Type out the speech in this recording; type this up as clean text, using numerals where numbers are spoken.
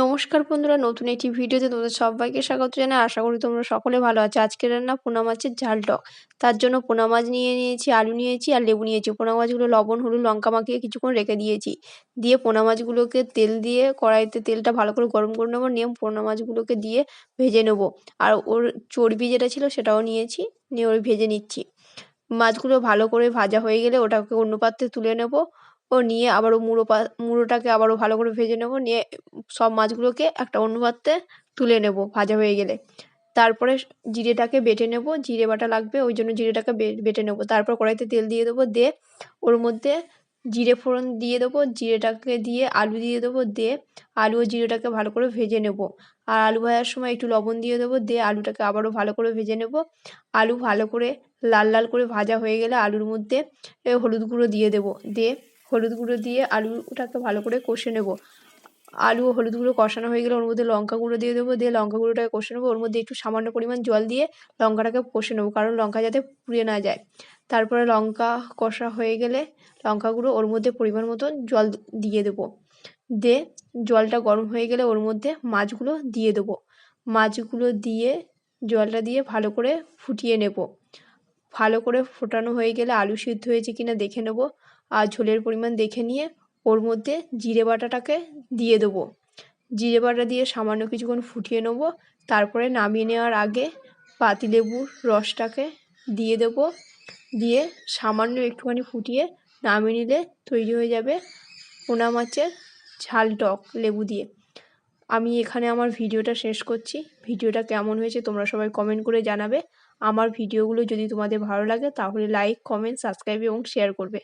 নমস্কার বন্ধুরা, নতুন একটি ভিডিওতে তোমাদের সবাইকে স্বাগত জানাই। আশা করি তোমরা সকলে ভালো আছো। আজকের রান্না পোনা মাছের ঝাল টক। তার জন্য পোনা মাছ নিয়ে নিয়েছি, আলু নিয়েছি আর লেবু নিয়েছি। পোনা মাছগুলো লবণ, হলুদ, লঙ্কা মাখিয়ে কিছুক্ষণ রেখে দিয়েছি। দিয়ে পোনা মাছগুলোকে তেল দিয়ে কড়াইতে তেলটা ভালো করে গরম করে নেবো। নিয়ে পোনা মাছগুলোকে দিয়ে ভেজে নেবো। আর ওর চর্বি যেটা ছিল সেটাও নিয়েছি, নিয়ে ওই ভেজে নিচ্ছি। মাছগুলো ভালো করে ভাজা হয়ে গেলে ওটাকে অন্য পাত্রে তুলে নেবো। নিয়ে আবারও মুড়োটাকে আবারও ভালো করে ভেজে নেবো। নিয়ে সব মাছগুলোকে একটা অন্য পাত্রে তুলে নেবো ভাজা হয়ে গেলে। তারপরে জিরেটাকে বেটে নেবো, জিরে বাটা লাগবে ওই জন্য জিরেটাকে বেটে নেবো। তারপর কড়াইতে তেল দিয়ে দেবো, দিয়ে ওর মধ্যে জিরে ফোড়ন দিয়ে দেবো, জিরেটাকে দিয়ে আলু দিয়ে দেবো, দিয়ে আলু ও জিরেটাকে ভালো করে ভেজে নেবো। আর আলু ভাজার সময় একটু লবণ দিয়ে দেবো, দিয়ে আলুটাকে আবারও ভালো করে ভেজে নেবো। আলু ভালো করে লাল লাল করে ভাজা হয়ে গেলে আলুর মধ্যে হলুদ গুঁড়ো দিয়ে দেবো, দিয়ে হলুদ গুঁড়ো দিয়ে আলুটাকে ভালো করে কষে নেবো। আলু ও হলুদ গুঁড়ো কষানো হয়ে গেলে ওর মধ্যে লঙ্কা গুঁড়ো দিয়ে দেবো, দিয়ে লঙ্কা গুঁড়োটাকে কষে নেবো। ওর মধ্যে একটু সামান্য পরিমাণ জল দিয়ে লঙ্কাটাকে কষে নেবো, কারণ লঙ্কা যাতে পুড়ে না যায়। তারপরে লঙ্কা কষা হয়ে গেলে লঙ্কা গুঁড়ো ওর মধ্যে পরিমাণ মতন জল দিয়ে দেবো। দিয়ে জলটা গরম হয়ে গেলে ওর মধ্যে মাছগুলো দিয়ে দেবো। মাছগুলো দিয়ে জলটা দিয়ে ভালো করে ফুটিয়ে নেবো। ভালো করে ফোটানো হয়ে গেলে আলু সিদ্ধ হয়েছে কিনা দেখে নেবো। আর ঝোলের পরিমাণ দেখে নিয়ে ওর মধ্যে জিরে বাটাটাকে দিয়ে দেবো। জিরে বাটা দিয়ে সামান্য কিছুক্ষণ ফুটিয়ে নেবো। তারপরে নামিয়ে নেওয়ার আগে পাতিলেবুর রসটাকে দিয়ে দেবো। দিয়ে সামান্য একটুখানি ফুটিয়ে নামিয়ে নিলে তৈরি হয়ে যাবে পোনা মাছের ঝাল টক লেবু দিয়ে। আমি এখানে আমার ভিডিওটা শেষ করছি। ভিডিওটা কেমন হয়েছে তোমরা সবাই কমেন্ট করে জানাবে। আমার ভিডিওগুলো যদি তোমাদের ভালো লাগে তাহলে লাইক, কমেন্ট, সাবস্ক্রাইব এবং শেয়ার করবে।